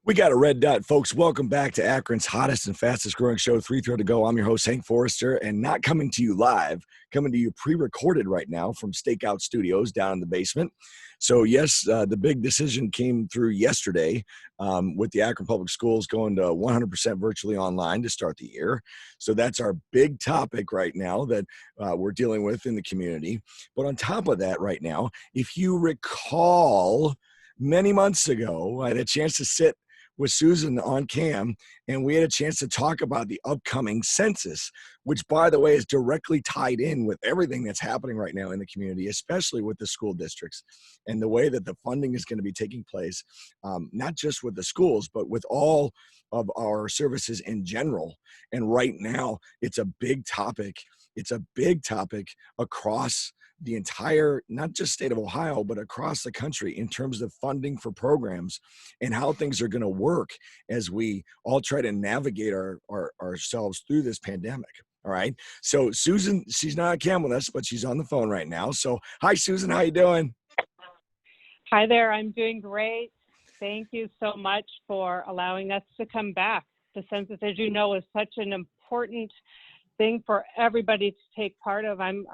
We got a red dot, folks. Welcome back to Akron's hottest and fastest growing show, 3 Throw to Go. I'm your host, Hank Forrester, and not coming to you live, coming to you pre-recorded right now from Stakeout Studios down in the basement. So yes, the big decision came through yesterday with the Akron Public Schools going to 100% virtually online to start the year. So that's our big topic right now that we're dealing with in the community. But on top of that right now, if you recall, many months ago, I had a chance to sit with Susan on cam, and we had a chance to talk about the upcoming census, which, by the way, is directly tied in with everything that's happening right now in the community, especially with the school districts and the way that the funding is going to be taking place, not just with the schools, but with all of our services in general. And right now, it's a big topic. It's a big topic across the entire, not just state of Ohio, but across the country in terms of funding for programs and how things are going to work as we all try to navigate ourselves through this pandemic. All right. So Susan, she's not on cam with us, but she's on the phone right now. So hi, Susan, how you doing? Hi there. I'm doing great. Thank you so much for allowing us to come back. The census, as you know, is such an important thing for everybody to take part of. I'm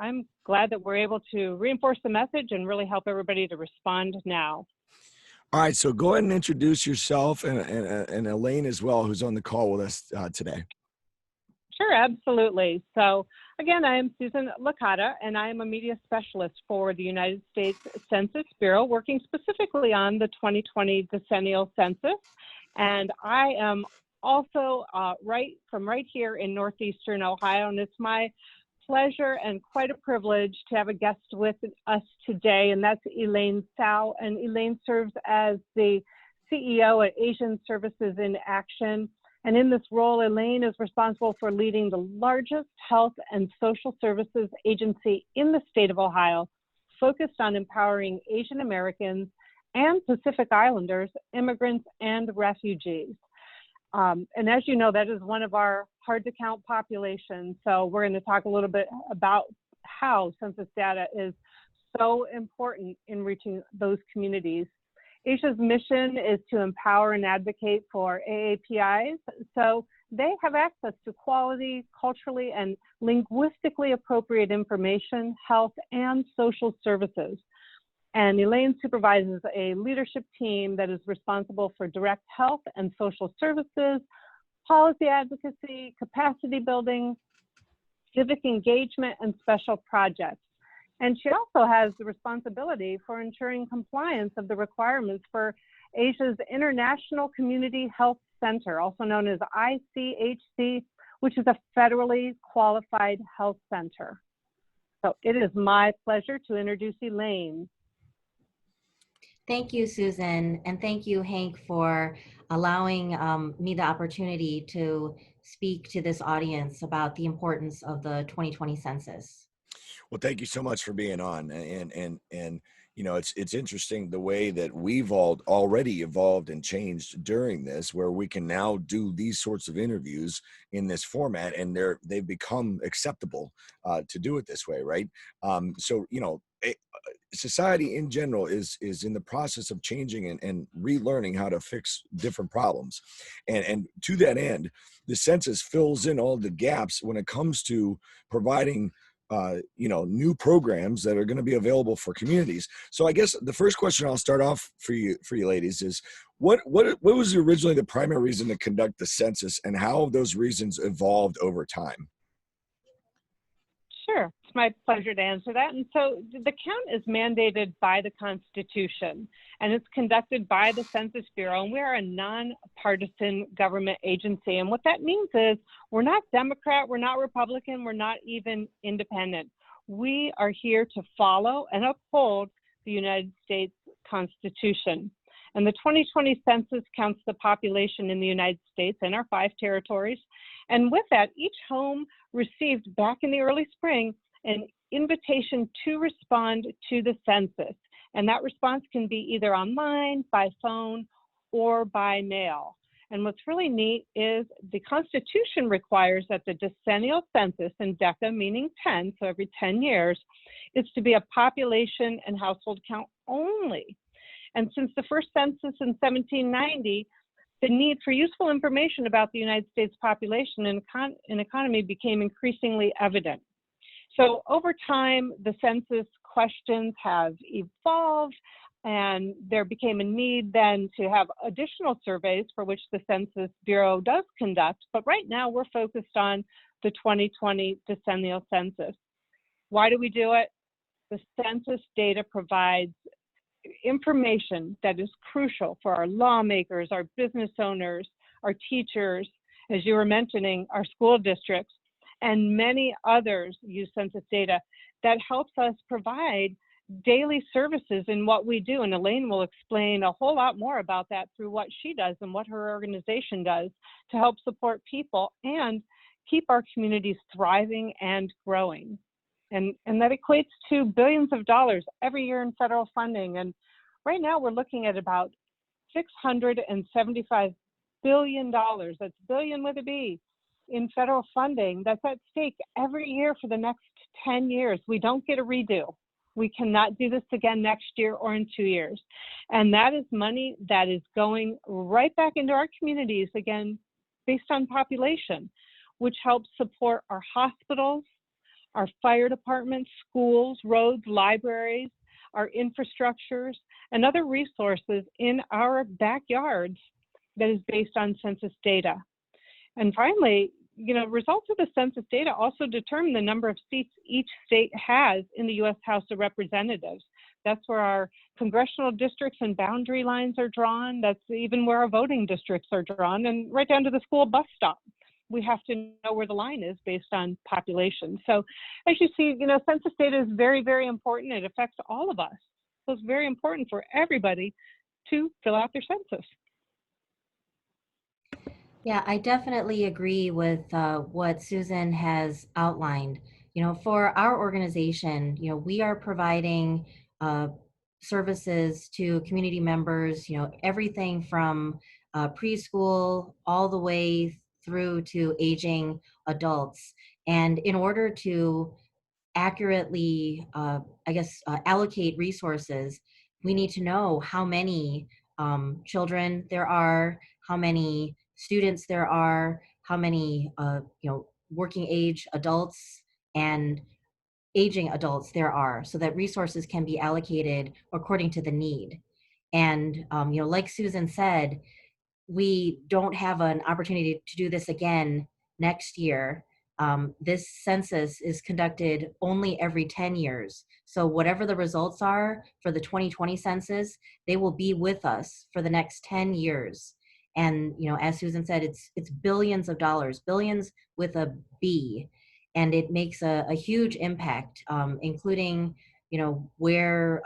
glad that we're able to reinforce the message and really help everybody to respond now. All right, so go ahead and introduce yourself and Elaine as well, who's on the call with us today. Sure, absolutely. So again, I am Susan Licata, and I am a media specialist for the United States Census Bureau, working specifically on the 2020 decennial census. And I am also right here in northeastern Ohio, and it's my pleasure and quite a privilege to have a guest with us today, and that's Elaine Tsao. And Elaine serves as the CEO at Asian Services in Action. And in this role, Elaine is responsible for leading the largest health and social services agency in the state of Ohio, focused on empowering Asian Americans and Pacific Islanders, immigrants, and refugees. And as you know, that is one of our hard to count populations. So we're going to talk a little bit about how census data is so important in reaching those communities. Asia's mission is to empower and advocate for AAPIs, so they have access to quality, culturally, and linguistically appropriate information, health, and social services. And Elaine supervises a leadership team that is responsible for direct health and social services, policy advocacy, capacity building, civic engagement, and special projects. And she also has the responsibility for ensuring compliance of the requirements for Asia's International Community Health Center, also known as ICHC, which is a federally qualified health center. So it is my pleasure to introduce Elaine. Thank you, Susan, and thank you, Hank, for allowing me the opportunity to speak to this audience about the importance of the 2020 census. Well, thank you so much for being on. And you know, it's interesting the way that we've all already evolved and changed during this, where we can now do these sorts of interviews in this format, and they've become acceptable to do it this way, right? So, you know, society in general is in the process of changing and relearning how to fix different problems. And to that end, the census fills in all the gaps when it comes to providing you know, new programs that are going to be available for communities. So I guess the first question I'll start off for you ladies is what was originally the primary reason to conduct the census, and how have those reasons evolved over time? Sure, it's my pleasure to answer that. And so the count is mandated by the Constitution, and it's conducted by the Census Bureau, and we're a nonpartisan government agency. And what that means is we're not Democrat, we're not Republican, we're not even independent. We are here to follow and uphold the United States Constitution. And the 2020 census counts the population in the United States and our 5 territories. And with that, each home received back in the early spring an invitation to respond to the census. And that response can be either online, by phone, or by mail. And what's really neat is the Constitution requires that the decennial census, in deca meaning 10, so every 10 years, is to be a population and household count only. And since the first census in 1790, the need for useful information about the United States population and economy became increasingly evident. So over time, the census questions have evolved, and there became a need then to have additional surveys for which the Census Bureau does conduct. But right now, we're focused on the 2020 decennial census. Why do we do it? The census data provides information that is crucial for our lawmakers, our business owners, our teachers, as you were mentioning, our school districts, and many others use census data that helps us provide daily services in what we do. And Elaine will explain a whole lot more about that through what she does and what her organization does to help support people and keep our communities thriving and growing. And that equates to billions of dollars every year in federal funding. And right now we're looking at about $675 billion, that's billion with a B, in federal funding that's at stake every year for the next 10 years. We don't get a redo. We cannot do this again next year or in 2 years. And that is money that is going right back into our communities, again, based on population, which helps support our hospitals, our fire departments, schools, roads, libraries, our infrastructures, and other resources in our backyards that is based on census data. And finally, results of the census data also determine the number of seats each state has in the U.S. House of Representatives. That's where our congressional districts and boundary lines are drawn. That's even where our voting districts are drawn, and right down to the school bus stop. We have to know where the line is based on population. So as you see, census data is very, very important. It affects all of us. So it's very important for everybody to fill out their census. Yeah, I definitely agree with what Susan has outlined. For our organization, we are providing services to community members, everything from preschool all the way through to aging adults. And in order to accurately, allocate resources, we need to know how many children there are, how many students there are, how many working age adults and aging adults there are, so that resources can be allocated according to the need. And like Susan said, we don't have an opportunity to do this again next year. This census is conducted only every 10 years. So whatever the results are for the 2020 census, they will be with us for the next 10 years. And as Susan said, it's billions of dollars, billions with a B, and it makes a huge impact, including where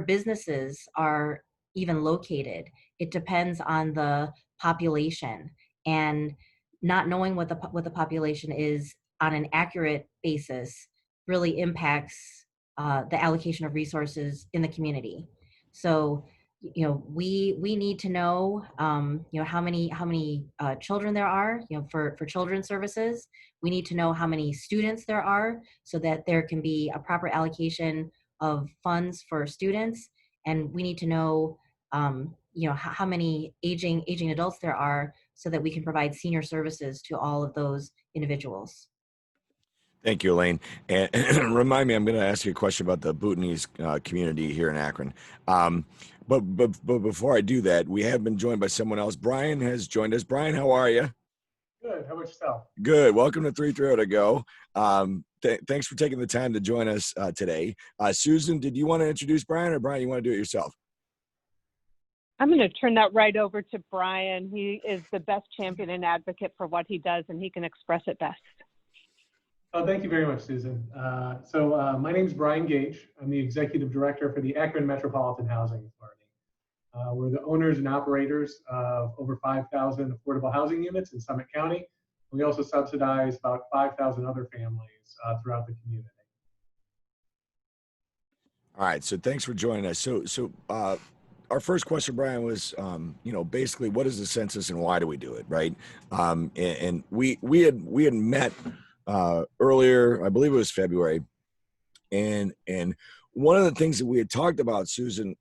businesses are even located. It depends on the population, and not knowing what the population is on an accurate basis really impacts the allocation of resources in the community. So we need to know how many children there are for children's services. We need to know how many students there are so that there can be a proper allocation of funds for students, and we need to know how many aging adults there are so that we can provide senior services to all of those individuals. Thank you, Elaine. And remind me, I'm going to ask you a question about the Bhutanese community here in Akron. But before I do that, we have been joined by someone else. Brian has joined us. Brian, how are you? Good. How about yourself? Good. Welcome to 330 to Go. Thanks for taking the time to join us today. Susan, did you want to introduce Brian, or Brian, you want to do it yourself? I'm going to turn that right over to Brian. He is the best champion and advocate for what he does, and he can express it best. Oh, thank you very much, Susan. My name is Brian Gage. I'm the Executive Director for the Akron Metropolitan Housing Authority. We're the owners and operators of over 5,000 affordable housing units in Summit County. We also subsidize about 5,000 other families throughout the community. All right, so thanks for joining us. So our first question, Brian, was, basically, what is the census and why do we do it, right? And we had met earlier, I believe it was February, and one of the things that we had talked about, Susan,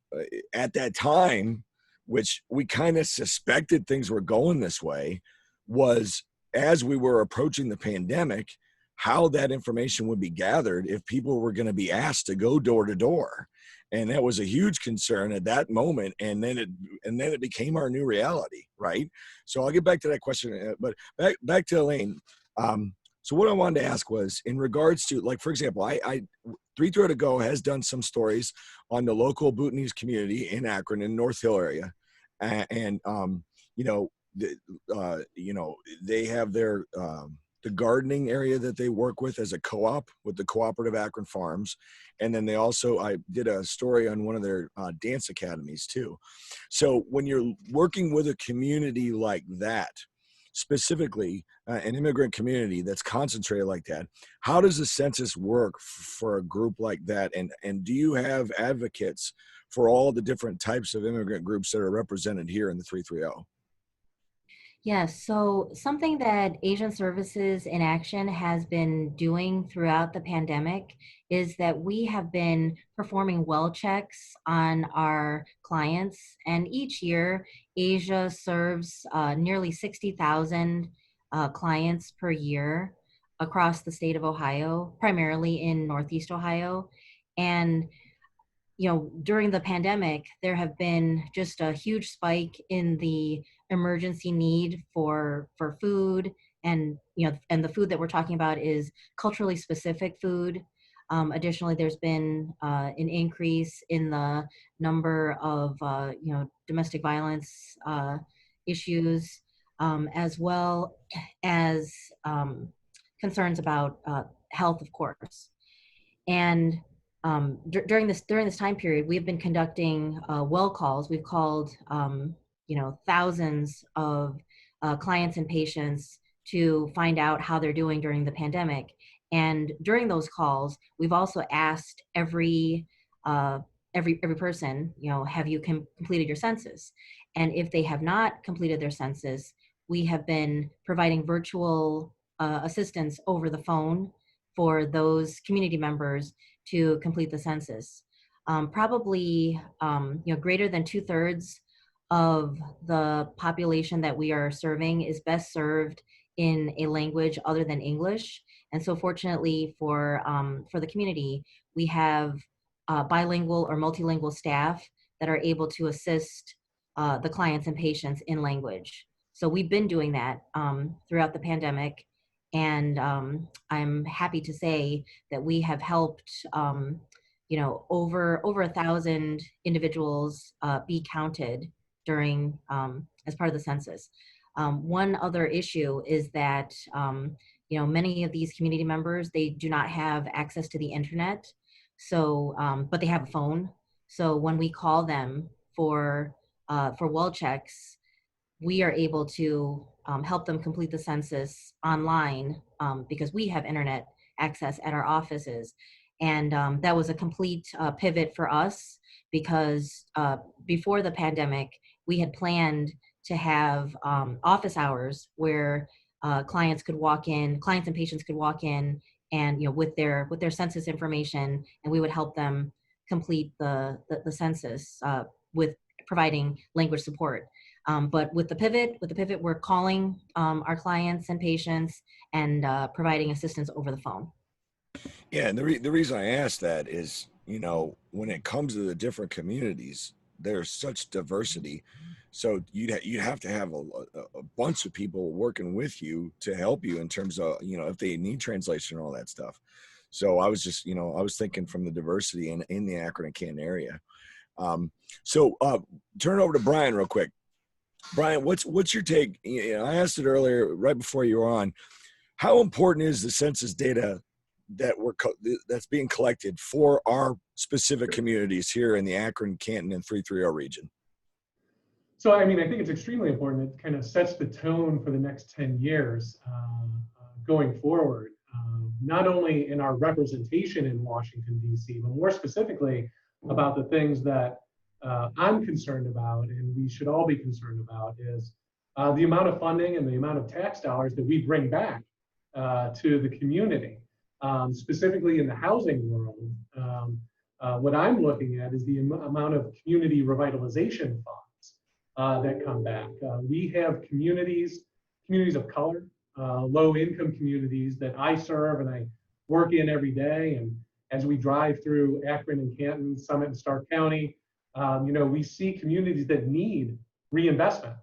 at that time which we kind of suspected things were going this way, was as we were approaching the pandemic, how that information would be gathered if people were going to be asked to go door to door. And that was a huge concern at that moment. And then it became our new reality, right? So I'll get back to that question, but back to Elaine. So what I wanted to ask was in regards to, like, for example, I 330 to Go has done some stories on the local Bhutanese community in Akron in North Hill area. And you know, they have their, the gardening area that they work with as a co-op with the Cooperative Akron Farms. And then I did a story on one of their dance academies too. So when you're working with a community like that, specifically an immigrant community that's concentrated like that, how does the census work for a group like that? And do you have advocates for all the different types of immigrant groups that are represented here in the 330? Yes, so something that Asian Services in Action has been doing throughout the pandemic is that we have been performing well checks on our clients. And each year, Asia serves nearly 60,000 clients per year across the state of Ohio, primarily in Northeast Ohio. And during the pandemic, there have been just a huge spike in the emergency need for food, and and the food that we're talking about is culturally specific food. Additionally, there's been an increase in the number of domestic violence issues, as well as concerns about health, of course. And during this time period, we've been conducting well calls. We've called thousands of clients and patients to find out how they're doing during the pandemic. And during those calls, we've also asked every person, have you completed your census? And if they have not completed their census, we have been providing virtual assistance over the phone for those community members to complete the census. Probably, greater than 2/3 of the population that we are serving is best served in a language other than English. And so fortunately for the community, we have bilingual or multilingual staff that are able to assist the clients and patients in language. So we've been doing that throughout the pandemic. And I'm happy to say that we have helped, over 1,000 individuals be counted during as part of the census. One other issue is that many of these community members, they do not have access to the internet, so but they have a phone. So when we call them for well checks, we are able to help them complete the census online because we have internet access at our offices. And that was a complete pivot for us because before the pandemic, we had planned to have office hours where clients and patients could walk in and with their census information, and we would help them complete the census with providing language support. But with the pivot, we're calling our clients and patients and providing assistance over the phone. Yeah, and the reason I asked that is, when it comes to the different communities, there's such diversity. So you'd have to have a bunch of people working with you to help you in terms of, if they need translation and all that stuff. So I was just, I was thinking from the diversity in the Akron and Canton area. So turn it over to Brian real quick. Brian, what's your take? I asked it earlier, right before you were on. How important is the census data that's being collected for our specific communities here in the Akron, Canton, and 330 region? So, I think it's extremely important. It kind of sets the tone for the next 10 years going forward, not only in our representation in Washington, D.C., but more specifically about the things that I'm concerned about, and we should all be concerned about, is the amount of funding and the amount of tax dollars that we bring back to the community, specifically in the housing world. What I'm looking at is the amount of community revitalization funds that come back. We have communities of color, low-income communities that I serve and I work in every day. And as we drive through Akron and Canton, Summit and Stark County, we see communities that need reinvestment.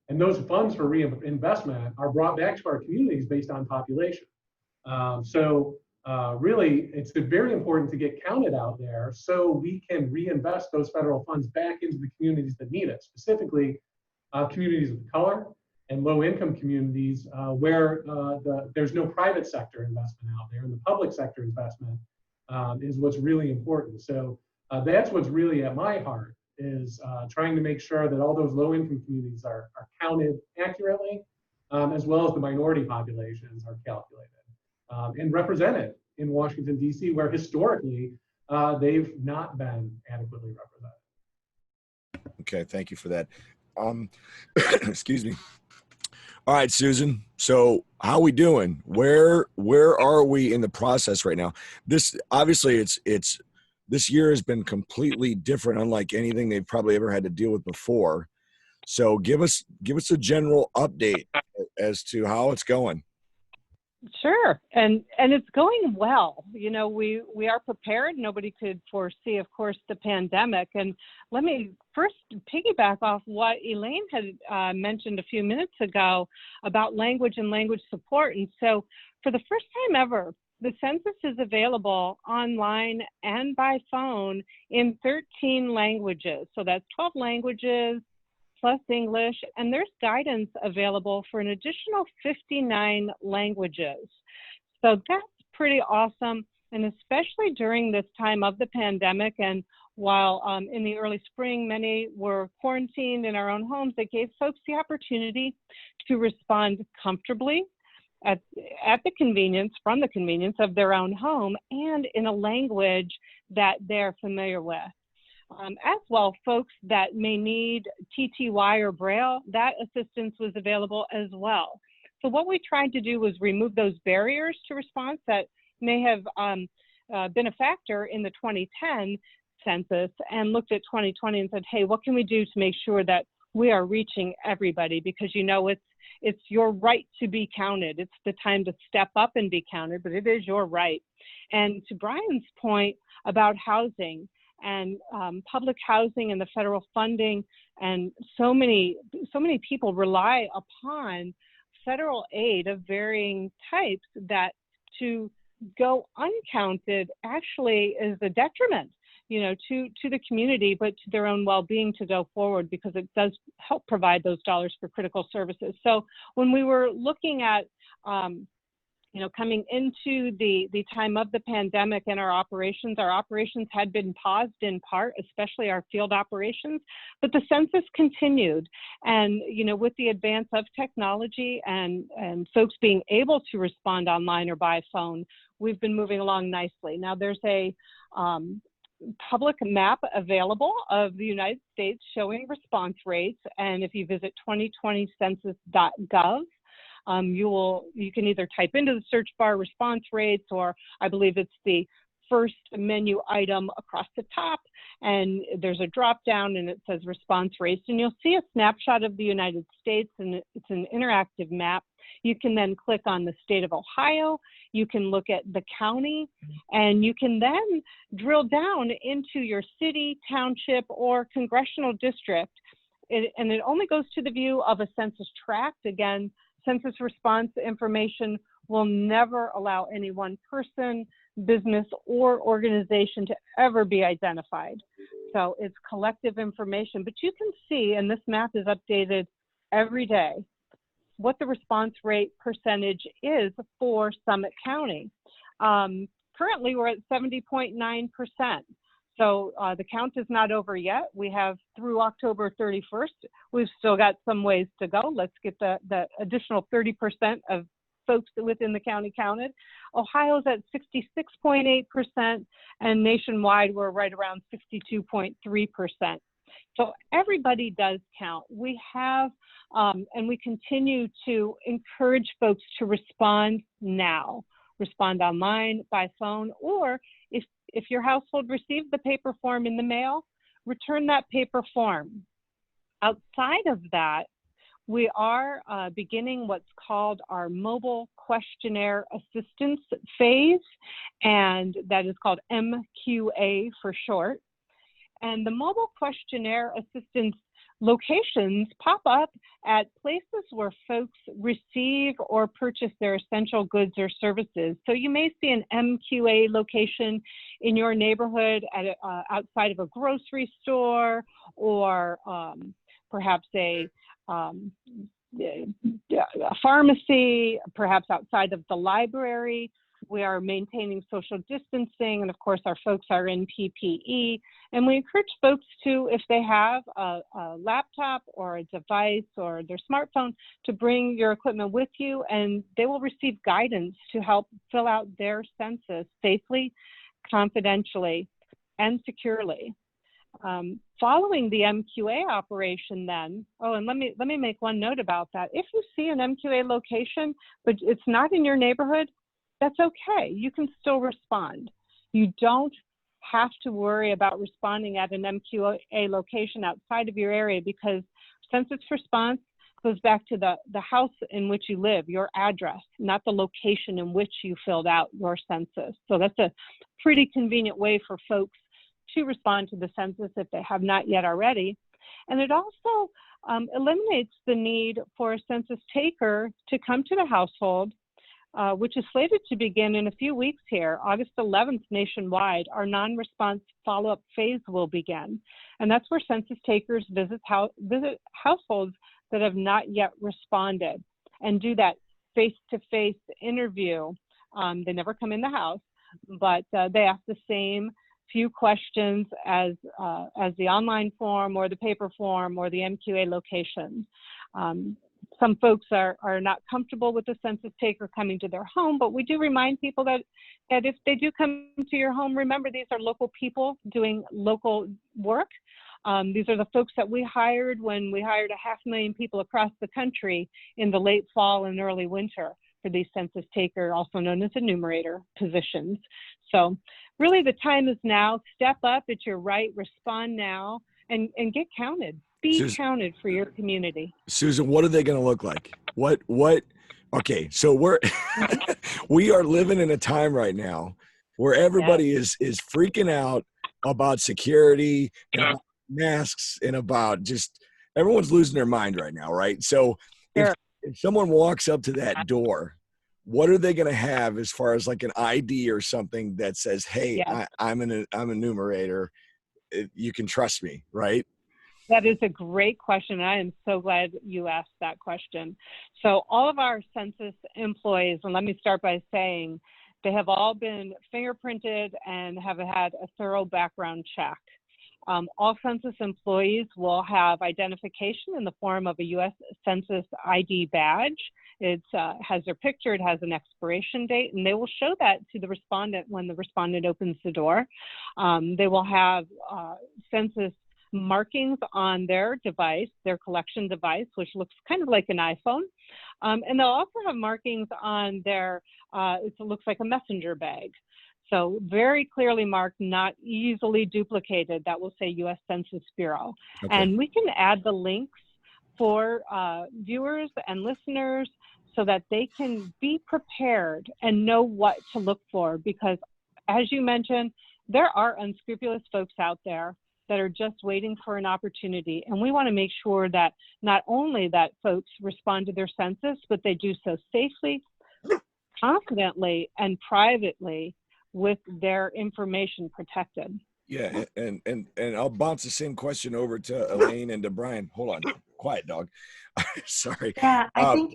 And those funds for reinvestment are brought back to our communities based on population. Really, it's very important to get counted out there so we can reinvest those federal funds back into the communities that need it, specifically communities of color and low-income communities where there's no private sector investment out there, and the public sector investment is what's really important. So that's what's really at my heart, is trying to make sure that all those low-income communities are counted accurately, as well as the minority populations are calculated and represented in Washington, D.C., where historically they've not been adequately represented. Okay, thank you for that. Excuse me. All right, Susan. So how are we doing? Where are we in the process right now? This obviously it's this year has been completely different, unlike anything they've probably ever had to deal with before. So give us a general update as to how it's going. Sure, and it's going well. We are prepared. Nobody could foresee, of course, the pandemic. And let me first piggyback off what Elaine had mentioned a few minutes ago about language and language support. And so, for the first time ever, the census is available online and by phone in 13 languages. So that's 12 languages plus English, and there's guidance available for an additional 59 languages. So that's pretty awesome, and especially during this time of the pandemic, and while in the early spring, many were quarantined in our own homes, it gave folks the opportunity to respond comfortably at the convenience, from the convenience of their own home, and in a language that they're familiar with. As well, folks that may need TTY or Braille, that assistance was available as well. So what we tried to do was remove those barriers to response that may have been a factor in the 2010 census, and looked at 2020 and said, hey, what can we do to make sure that we are reaching everybody? Because it's your right to be counted. It's the time to step up and be counted, but it is your right. And to Brian's point about housing, and public housing and the federal funding, and so many people rely upon federal aid of varying types, that to go uncounted actually is a detriment, to the community, but to their own well-being to go forward, because it does help provide those dollars for critical services. So when we were looking at coming into the time of the pandemic and our operations had been paused in part, especially our field operations, but the census continued. And, with the advance of technology and folks being able to respond online or by phone, we've been moving along nicely. Now there's a public map available of the United States showing response rates. And if you visit 2020census.gov, you can either type into the search bar response rates, or I believe it's the first menu item across the top, and there's a drop down and it says response rates, and you'll see a snapshot of the United States, and it's an interactive map. You can then click on the state of Ohio, you can look at the county, and you can then drill down into your city, township, or congressional district. And it only goes to the view of a census tract. Again, census response information will never allow any one person, business, or organization to ever be identified. So it's collective information, but you can see, and this map is updated every day, what the response rate percentage is for Summit County. Currently, we're at 70.9%. So the count is not over yet. We have through October 31st. We've still got some ways to go. Let's get the additional 30% of folks within the county counted. Ohio's at 66.8%, and nationwide we're right around 62.3%. So everybody does count. We have, and we continue to encourage folks to respond now. Respond online, by phone, or if your household received the paper form in the mail, return that paper form. Outside of that, we are beginning what's called our mobile questionnaire assistance phase, and that is called MQA for short. And the mobile questionnaire assistance locations pop up at places where folks receive or purchase their essential goods or services. So you may see an MQA location in your neighborhood at outside of a grocery store, or perhaps a pharmacy, perhaps outside of the library. We are maintaining social distancing, and of course our folks are in PPE. And we encourage folks to, if they have a laptop or a device or their smartphone, to bring your equipment with you, and they will receive guidance to help fill out their census safely, confidentially, and securely. Following the MQA operation then, and let me make one note about that. If you see an MQA location, but it's not in your neighborhood, that's okay. You can still respond. You don't have to worry about responding at an MQA location outside of your area, because census response goes back to the house in which you live, your address, not the location in which you filled out your census. So that's a pretty convenient way for folks to respond to the census if they have not yet already. And it also eliminates the need for a census taker to come to the household, which is slated to begin in a few weeks here. August 11th nationwide, our non-response follow-up phase will begin. And that's where census takers visit households that have not yet responded and do that face-to-face interview. They never come in the house, but they ask the same few questions as the online form or the paper form or the MQA location. Some folks are not comfortable with the census taker coming to their home, but we do remind people that if they do come to your home, remember these are local people doing local work. These are the folks that we hired when we hired 500,000 people across the country in the late fall and early winter for these census taker, also known as enumerator positions. So really the time is now. Step up, it's your right, respond now, and get counted. Be counted for your community. Susan, what are they going to look like? What? Okay, so we are living in a time right now where everybody is freaking out about security and about masks and about just everyone's losing their mind right now, right? So if someone walks up to that door, what are they going to have as far as like an ID or something that says, "Hey, I'm a numerator. You can trust me," right? That is a great question. I am so glad you asked that question. So all of our census employees, and let me start by saying, they have all been fingerprinted and have had a thorough background check. All census employees will have identification in the form of a U.S. Census ID badge. It has their picture, it has an expiration date, and they will show that to the respondent when the respondent opens the door. They will have census markings on their device, their collection device, which looks kind of like an iPhone. And they'll also have markings on their, it looks like a messenger bag. So very clearly marked, not easily duplicated. That will say U.S. Census Bureau. Okay. And we can add the links for viewers and listeners so that they can be prepared and know what to look for, because as you mentioned, there are unscrupulous folks out there that are just waiting for an opportunity. And we want to make sure that not only that folks respond to their census, but they do so safely, confidently, and privately with their information protected. Yeah, and I'll bounce the same question over to Elaine and to Brian. Hold on, quiet dog. Sorry. Yeah, I think.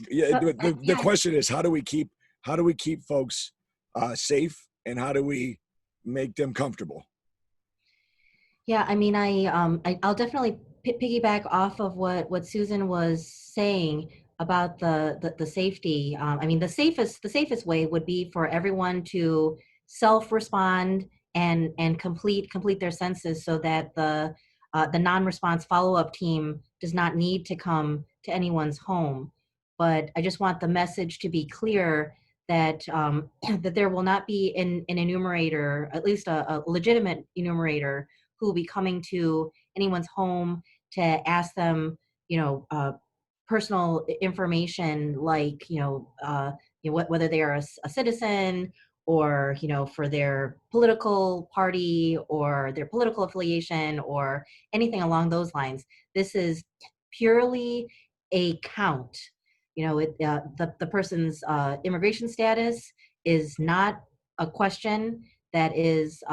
Yeah, the question is, how do we keep folks safe, and how do we make them comfortable? Yeah, I mean, I'll definitely piggyback off of what Susan was saying about the safety. I mean, the safest way would be for everyone to self-respond and complete their census, so that the non-response follow-up team does not need to come to anyone's home. But I just want the message to be clear that that there will not be an enumerator, at least a legitimate enumerator, who will be coming to anyone's home to ask them, personal information like, whether they are a citizen, or, for their political party or their political affiliation or anything along those lines. This is purely a count. The person's immigration status is not a question that is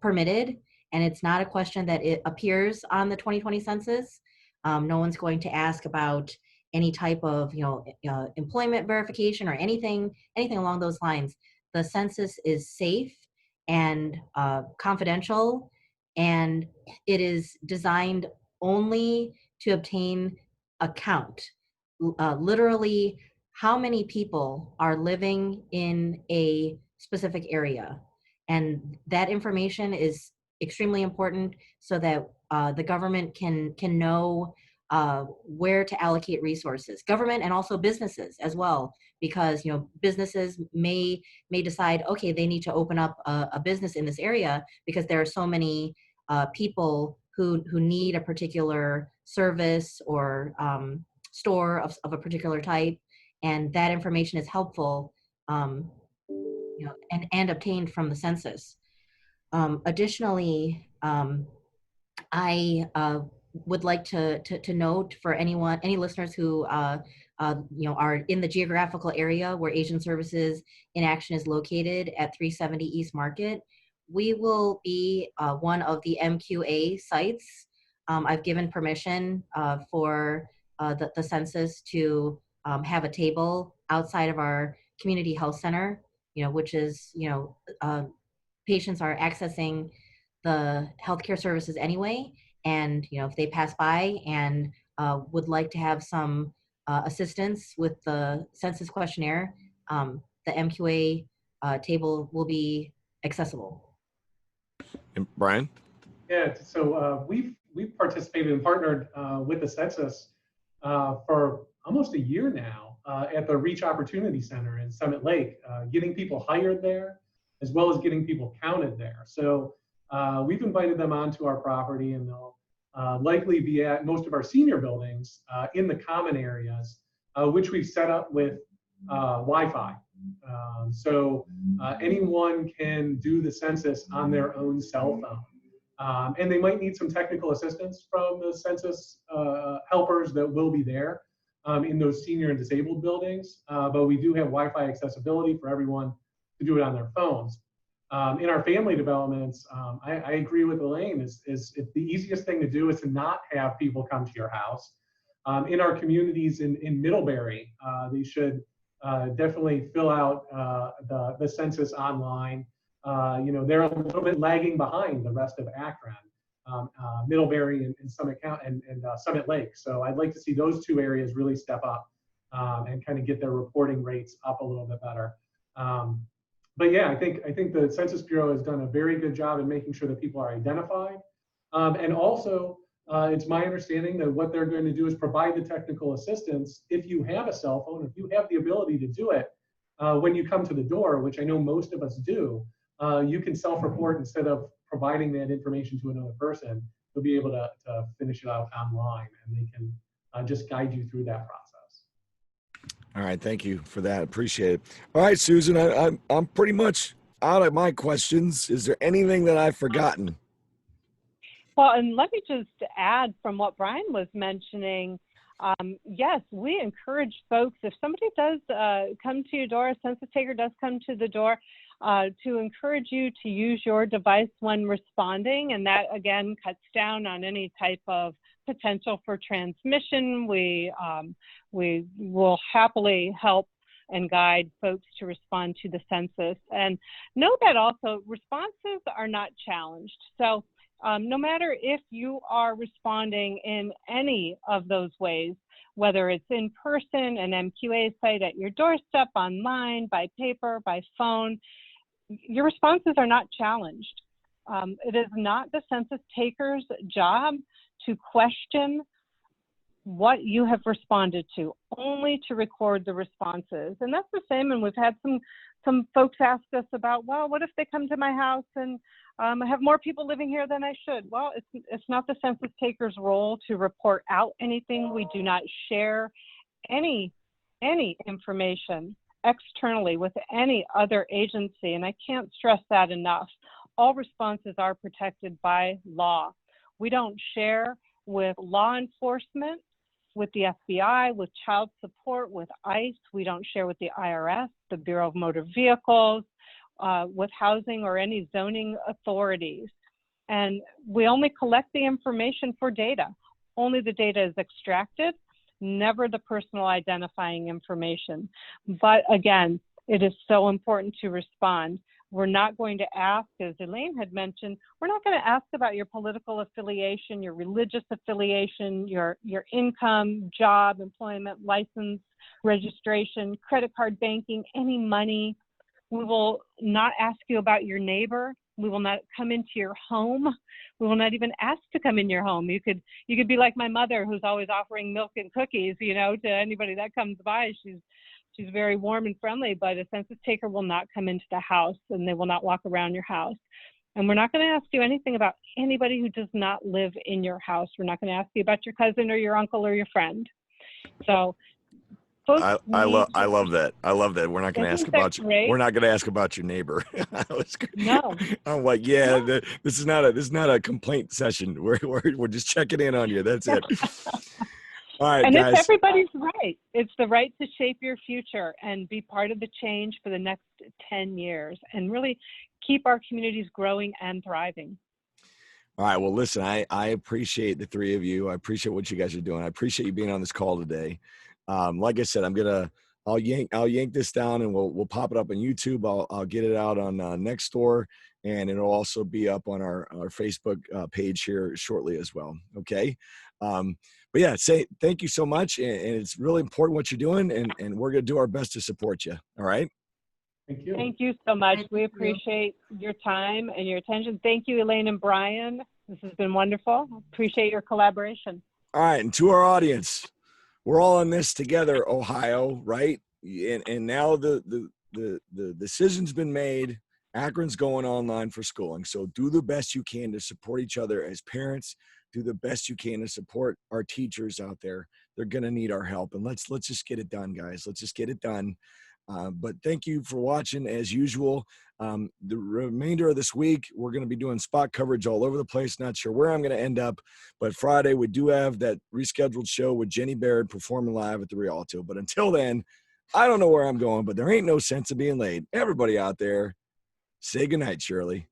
permitted, and it's not a question that it appears on the 2020 census. No one's going to ask about any type of employment verification or anything along those lines. The census is safe and confidential, and it is designed only to obtain a count. Literally, how many people are living in a specific area. And that information is extremely important so that the government can know where to allocate resources. Government and also businesses as well, because businesses may decide, okay, they need to open up a business in this area because there are so many people who need a particular service or store of a particular type, and that information is helpful, and obtained from the census. Additionally, I would like to note for any listeners who are in the geographical area where Asian Services in Action is located at 370 East Market. We will be one of the MQA sites. I've given permission for the census to have a table outside of our community health center, which is, patients are accessing the healthcare services anyway. And, if they pass by and would like to have some assistance with the census questionnaire, the MQA table will be accessible. And Brian? Yeah, so we've participated and partnered with the census for almost a year now at the Reach Opportunity Center in Summit Lake, getting people hired there, as well as getting people counted there. So we've invited them onto our property, and they'll likely be at most of our senior buildings in the common areas, which we've set up with Wi-Fi. So anyone can do the census on their own cell phone. And they might need some technical assistance from the census helpers that will be there in those senior and disabled buildings. But we do have Wi-Fi accessibility for everyone to do it on their phones. In our family developments, I agree with Elaine, is the easiest thing to do is to not have people come to your house. In our communities in Middlebury, they should definitely fill out the census online. They're a little bit lagging behind the rest of Akron, Middlebury and Summit County and Summit Lake. So I'd like to see those two areas really step up and kind of get their reporting rates up a little bit better. But yeah, I think the Census Bureau has done a very good job in making sure that people are identified. And also, it's my understanding that what they're going to do is provide the technical assistance. If you have a cell phone, if you have the ability to do it when you come to the door, which I know most of us do, you can self-report instead of providing that information to another person. You'll be able to finish it out online, and they can just guide you through that process. All right, thank you for that. Appreciate it. All right, Susan, I'm pretty much out of my questions. Is there anything that I've forgotten? Well, and let me just add from what Brian was mentioning. Yes, we encourage folks, if somebody does come to your door, a census taker does come to the door, to encourage you to use your device when responding. And that, again, cuts down on any type of potential for transmission. We will happily help and guide folks to respond to the census. And know that also responses are not challenged. So no matter if you are responding in any of those ways, whether it's in person, an MQA site at your doorstep, online, by paper, by phone, your responses are not challenged. It is not the census taker's job to question what you have responded to, only to record the responses. And that's the same. And we've had some folks ask us about, well, what if they come to my house and I have more people living here than I should? Well, it's not the census taker's role to report out anything. We do not share any information externally with any other agency. And I can't stress that enough. All responses are protected by law. We don't share with law enforcement, with the FBI, with child support, with ICE. We don't share with the IRS, the Bureau of Motor Vehicles, with housing or any zoning authorities. And we only collect the information for data. Only the data is extracted, never the personal identifying information. But again, it is so important to respond. We're not going to ask, as Elaine had mentioned, we're not going to ask about your political affiliation, your religious affiliation, your income, job, employment, license, registration, credit card banking, any money. We will not ask you about your neighbor. We will not come into your home. We will not even ask to come in your home. You could be like my mother, who's always offering milk and cookies, to anybody that comes by. She's very warm and friendly, but a census taker will not come into the house, and they will not walk around your house. And we're not going to ask you anything about anybody who does not live in your house. We're not going to ask you about your cousin or your uncle or your friend. So I love that. I love that. We're not going to ask about you. Great? We're not going to ask about your neighbor. No. I'm like, yeah, no. This is not a complaint session. We're just checking in on you. That's it. All right, and guys. It's everybody's right. It's the right to shape your future and be part of the change for the next 10 years and really keep our communities growing and thriving. All right. Well, listen, I appreciate the three of you. I appreciate what you guys are doing. I appreciate you being on this call today. Like I said, I'll yank this down and we'll pop it up on YouTube. I'll get it out on Nextdoor, and it'll also be up on our Facebook page here shortly as well. Okay. But yeah, thank you so much. And it's really important what you're doing, and we're going to do our best to support you. All right. Thank you. Thank you so much. We appreciate your time and your attention. Thank you, Elaine and Brian. This has been wonderful. Appreciate your collaboration. All right. And to our audience, we're all in this together, Ohio, right? And now the decision's been made. Akron's going online for schooling. So do the best you can to support each other as parents. Do the best you can to support our teachers out there. They're going to need our help. And let's just get it done, guys. Let's just get it done. But thank you for watching as usual. The remainder of this week, we're going to be doing spot coverage all over the place. Not sure where I'm going to end up, but Friday we do have that rescheduled show with Jenny Baird performing live at the Rialto. But until then, I don't know where I'm going, but there ain't no sense of being late. Everybody out there, say goodnight, Shirley.